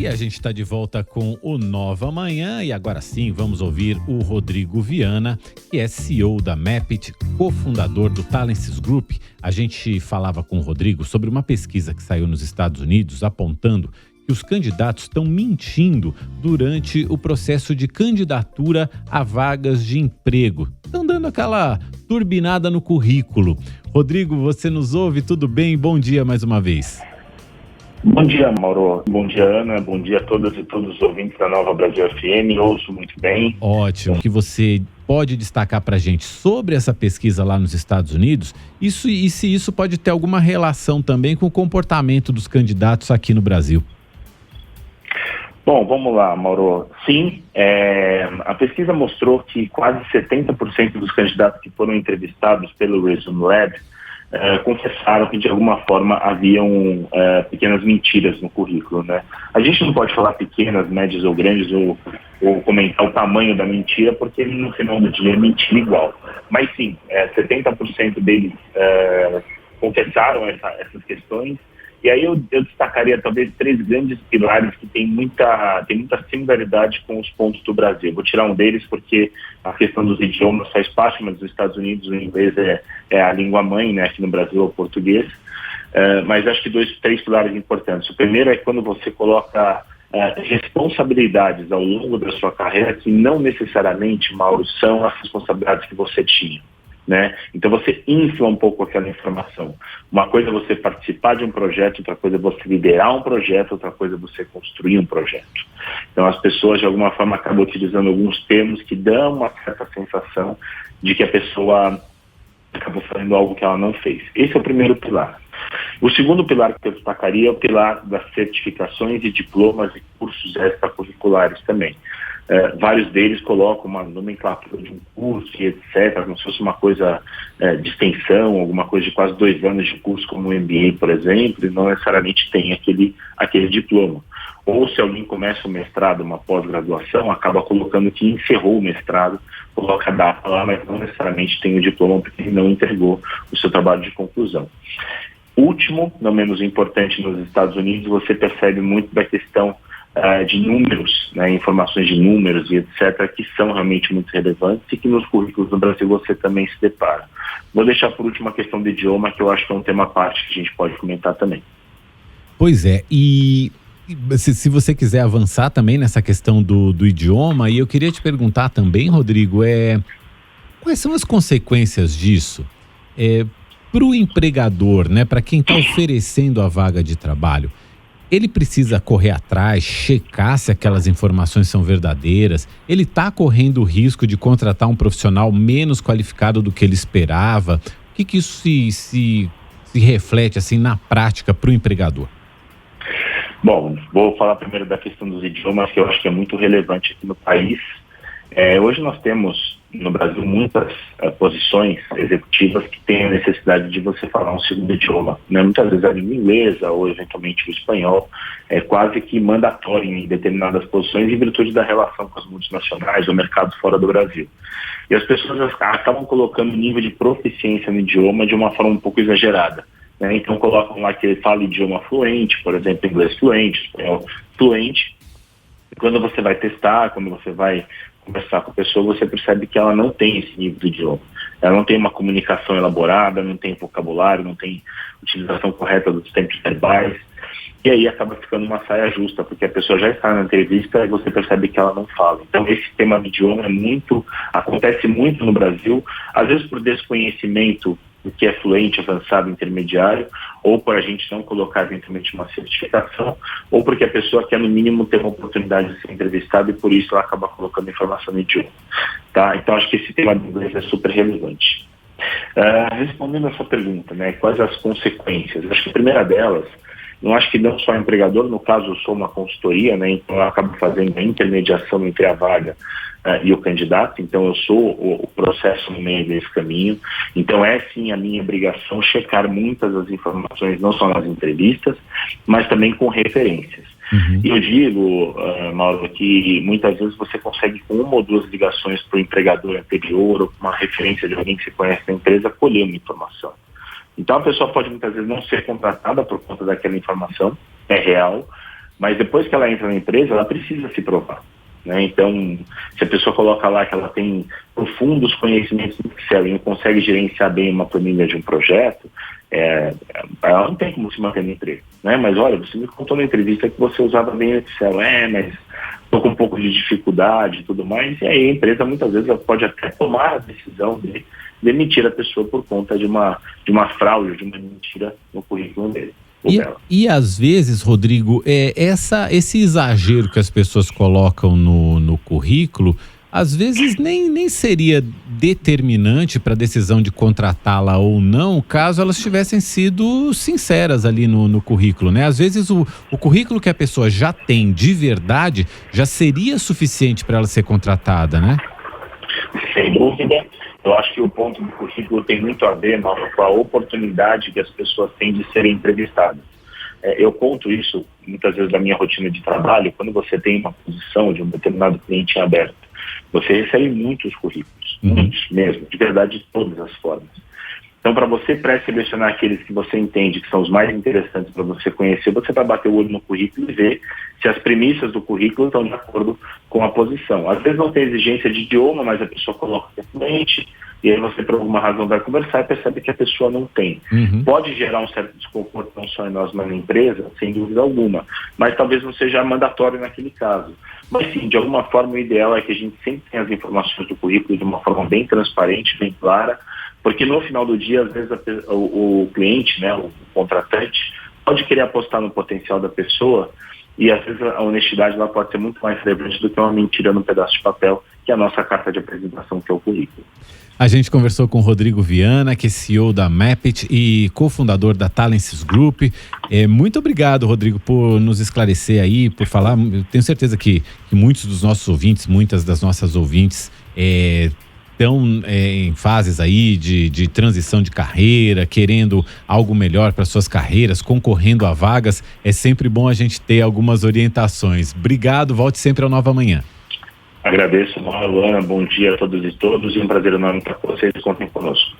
E a gente está de volta com o Nova Manhã e agora sim vamos ouvir o Rodrigo Viana, que é CEO da Mapit, cofundador do Talences Group. A gente falava com o Rodrigo sobre uma pesquisa que saiu nos Estados Unidos apontando que os candidatos estão mentindo durante o processo de candidatura a vagas de emprego. Estão dando aquela turbinada no currículo. Rodrigo, você nos ouve? Tudo bem? Bom dia mais uma vez. Bom dia, Mauro. Bom dia, Ana. Bom dia a todas e todos os ouvintes da Nova Brasil FM. Ouço muito bem. Ótimo. Que você pode destacar para a gente sobre essa pesquisa lá nos Estados Unidos e se isso pode ter alguma relação também com o comportamento dos candidatos aqui no Brasil. Bom, vamos lá, Mauro. Sim, a pesquisa mostrou que quase 70% dos candidatos que foram entrevistados pelo Resume Lab confessaram que de alguma forma haviam pequenas mentiras no currículo, né? A gente não pode falar pequenas, médias ou grandes ou comentar o tamanho da mentira, porque no final do dia é mentira igual. Mas sim, 70% deles confessaram essas questões. E aí eu destacaria talvez 3 grandes pilares que têm muita similaridade com os pontos do Brasil. Vou tirar um deles porque a questão dos idiomas faz parte, mas nos Estados Unidos o inglês é a língua mãe, né? Aqui no Brasil é o português. Mas acho que 3 pilares importantes. O primeiro é quando você coloca responsabilidades ao longo da sua carreira que não necessariamente, Mauro, são as responsabilidades que você tinha. Né? Então você infla um pouco aquela informação. Uma coisa é você participar de um projeto, outra coisa é você liderar um projeto, outra coisa é você construir um projeto. Então as pessoas de alguma forma acabam utilizando alguns termos que dão uma certa sensação de que a pessoa acabou fazendo algo que ela não fez. Esse é o primeiro pilar. O segundo pilar que eu destacaria é o pilar das certificações e diplomas e cursos extracurriculares também. Vários deles colocam uma nomenclatura de um curso e etc, como se fosse uma coisa de extensão, alguma coisa de quase 2 anos de curso, como o MBA, por exemplo, e não necessariamente tem aquele diploma. Ou se alguém começa o mestrado, uma pós-graduação, acaba colocando que encerrou o mestrado, coloca a data lá, mas não necessariamente tem o diploma porque ele não entregou o seu trabalho de conclusão. Último, não menos importante, nos Estados Unidos, você percebe muito da questão de números, né, informações de números e etc., que são realmente muito relevantes e que nos currículos do Brasil você também se depara. Vou deixar por último a questão do idioma, que eu acho que é um tema à parte que a gente pode comentar também. Pois é, e se você quiser avançar também nessa questão do idioma, e eu queria te perguntar também, Rodrigo, quais são as consequências disso para o empregador, né, para quem está oferecendo a vaga de trabalho? Ele precisa correr atrás, checar se aquelas informações são verdadeiras? Ele está correndo o risco de contratar um profissional menos qualificado do que ele esperava? O que isso se reflete assim, na prática para o empregador? Bom, vou falar primeiro da questão dos idiomas, que eu acho que é muito relevante aqui no país. Hoje nós temos no Brasil muitas posições executivas que têm a necessidade de você falar um segundo idioma, né? Muitas vezes a língua inglesa ou eventualmente o espanhol é quase que mandatório em determinadas posições em virtude da relação com as multinacionais ou mercados fora do Brasil. E as pessoas acabam colocando o nível de proficiência no idioma de uma forma um pouco exagerada, né? Então colocam lá que ele fala idioma fluente, por exemplo, inglês fluente, espanhol fluente. E quando você vai testar, quando você vai conversar com a pessoa, você percebe que ela não tem esse nível de idioma. Ela não tem uma comunicação elaborada, não tem vocabulário, não tem utilização correta dos tempos verbais. E aí acaba ficando uma saia justa, porque a pessoa já está na entrevista e você percebe que ela não fala. Então esse tema de idioma acontece muito no Brasil, às vezes por desconhecimento do que é fluente, avançado, intermediário, ou por a gente não colocar eventualmente uma certificação, ou porque a pessoa quer no mínimo ter uma oportunidade de ser entrevistada e por isso ela acaba colocando informação no idioma. Tá? Então acho que esse tema do inglês é super relevante. Respondendo a sua pergunta, né, quais as consequências? Acho que a primeira delas, eu acho que não só o empregador, no caso eu sou uma consultoria, né, então eu acabo fazendo a intermediação entre a vaga e o candidato, então eu sou o processo no meio desse caminho. Então é sim a minha obrigação checar muitas das informações, não só nas entrevistas, mas também com referências. Uhum. E eu digo, Mauro, que muitas vezes você consegue com 1 ou 2 ligações para o empregador anterior ou com uma referência de alguém que você conhece na empresa colher uma informação. Então a pessoa pode muitas vezes não ser contratada por conta daquela informação, é real, mas depois que ela entra na empresa, ela precisa se provar, né? Então, se a pessoa coloca lá que ela tem profundos conhecimentos do Excel e não consegue gerenciar bem uma planilha de um projeto, ela não tem como se manter no emprego, né? Mas olha, você me contou na entrevista que você usava bem o Excel, mas estou com um pouco de dificuldade e tudo mais, e aí a empresa muitas vezes ela pode até tomar a decisão de demitir a pessoa por conta de uma fraude, de uma mentira no currículo dele. E às vezes, Rodrigo, esse exagero que as pessoas colocam no currículo, às vezes nem seria determinante para a decisão de contratá-la ou não, caso elas tivessem sido sinceras ali no currículo, né? Às vezes o currículo que a pessoa já tem de verdade já seria suficiente para ela ser contratada, né? Sem dúvida. Eu acho que o ponto do currículo tem muito a ver, Mauro, com a oportunidade que as pessoas têm de serem entrevistadas. Eu conto isso muitas vezes da minha rotina de trabalho. Quando você tem uma posição de um determinado cliente em aberto, você recebe muitos currículos, muitos mesmo, de verdade, de todas as formas. Então, para você pré-selecionar aqueles que você entende que são os mais interessantes para você conhecer, você vai bater o olho no currículo e ver se as premissas do currículo estão de acordo com a posição. Às vezes não tem exigência de idioma, mas a pessoa coloca que é fluente, e aí você, por alguma razão, vai conversar e percebe que a pessoa não tem. Pode gerar um certo desconforto, não só em nós, mas na empresa, sem dúvida alguma, mas talvez não seja mandatório naquele caso. Mas sim, de alguma forma, o ideal é que a gente sempre tenha as informações do currículo de uma forma bem transparente, bem clara, porque no final do dia, às vezes o cliente, né, o contratante, pode querer apostar no potencial da pessoa e às vezes a honestidade ela pode ser muito mais relevante do que uma mentira num pedaço de papel, que é a nossa carta de apresentação, que é o currículo. A gente conversou com o Rodrigo Viana, que é CEO da Mapit e cofundador da Talences Group. Muito obrigado, Rodrigo, por nos esclarecer aí, por falar. Eu tenho certeza que muitos dos nossos ouvintes, muitas das nossas ouvintes estão em fases aí de transição de carreira, querendo algo melhor para suas carreiras, concorrendo a vagas. É sempre bom a gente ter algumas orientações. Obrigado, volte sempre ao Nova Manhã. Agradeço, Mauro, Luana, bom dia a todos e todos e um prazer enorme estar com vocês, contem conosco.